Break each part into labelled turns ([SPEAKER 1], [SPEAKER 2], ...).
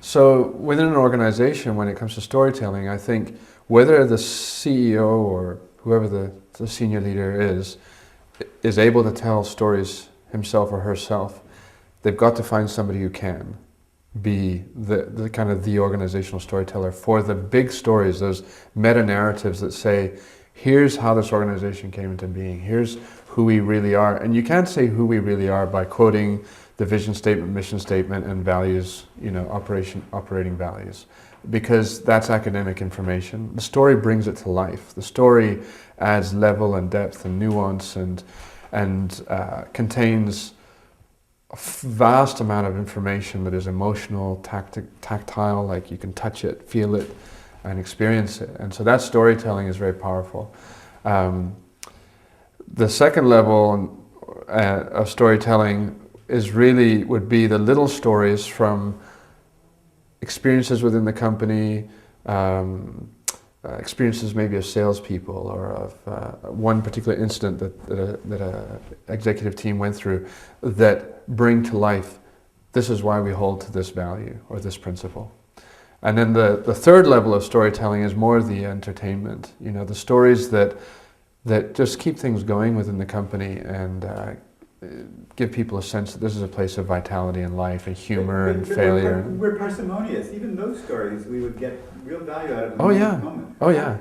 [SPEAKER 1] So within an organization, when it comes to storytelling, I think whether the CEO or whoever the senior leader is able to tell stories himself or herself, they've got to find somebody who can be the kind of the organizational storyteller for the big stories, those meta-narratives that say, here's how this organization came into being, here's who we really are. And you can't say who we really are by quoting the vision statement, mission statement, and values, operating values, because that's academic information. The story brings it to life. The story adds level and depth and nuance and contains a vast amount of information that is emotional, tactile, like you can touch it, feel it, and experience it. And so that storytelling is very powerful. The second level of storytelling would be the little stories from experiences within the company, experiences maybe of salespeople or of one particular incident that a executive team went through that bring to life, this is why we hold to this value or this principle. And then the third level of storytelling is more the entertainment, the stories that just keep things going within the company and give people a sense that this is a place of vitality and life and humor and failure.
[SPEAKER 2] We're parsimonious. Even those stories, we would get real value out of them.
[SPEAKER 1] Oh yeah.
[SPEAKER 2] Moment.
[SPEAKER 1] Oh yeah.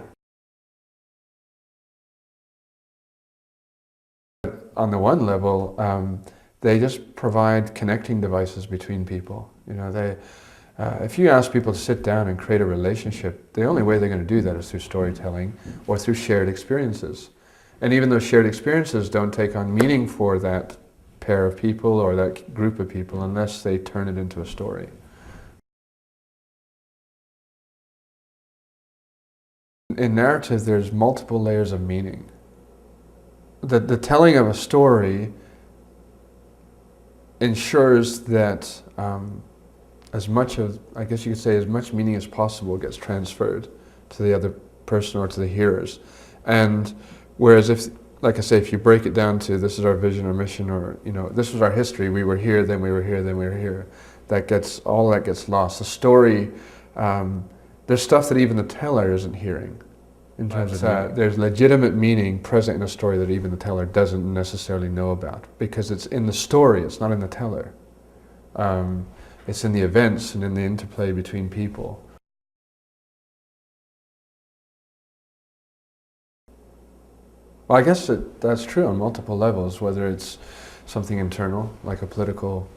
[SPEAKER 1] On the one level, they just provide connecting devices between people. If you ask people to sit down and create a relationship, the only way they're going to do that is through storytelling or through shared experiences. And even those shared experiences don't take on meaning for that pair of people or that group of people unless they turn it into a story. In narrative, there's multiple layers of meaning. The telling of a story ensures that as much of, I guess you could say, as much meaning as possible gets transferred to the other person or to the hearers. And whereas if, like I say, if you break it down to this is our vision or mission or, this was our history, we were here, then we were here, then we were here, all that gets lost. The story, there's stuff that even the teller isn't hearing. In terms of that, there's legitimate meaning present in a story that even the teller doesn't necessarily know about, because it's in the story, it's not in the teller. It's in the events and in the interplay between people. Well, I guess that's true on multiple levels, whether it's something internal, like a political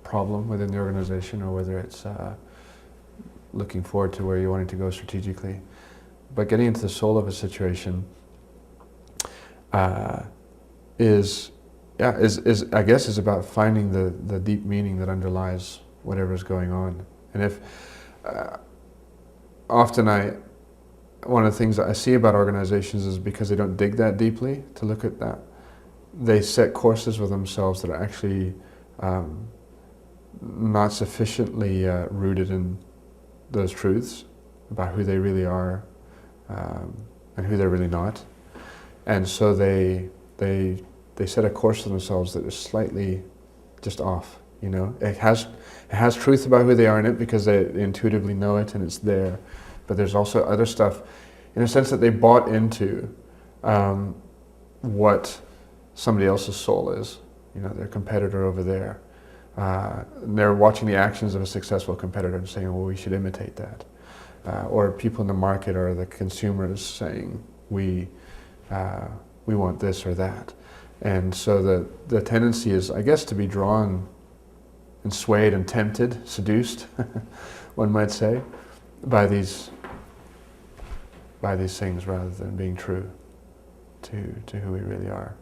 [SPEAKER 1] problem within the organization, or whether it's looking forward to where you're wanting to go strategically. But getting into the soul of a situation is I guess is about finding the deep meaning that underlies whatever's going on. And if often one of the things that I see about organizations is because they don't dig that deeply to look at that, they set courses with themselves that are actually not sufficiently rooted in those truths about who they really are and who they're really not. And so they set a course for themselves that is slightly just off. It has truth about who they are in it because they intuitively know it and it's there. But there's also other stuff, in a sense that they bought into what somebody else's soul is. Their competitor over there. They're watching the actions of a successful competitor and saying, well, we should imitate that. Or people in the market or the consumers saying, we want this or that. And so the tendency is, I guess, to be drawn and swayed and tempted, seduced, one might say, by these things rather than being true to who we really are.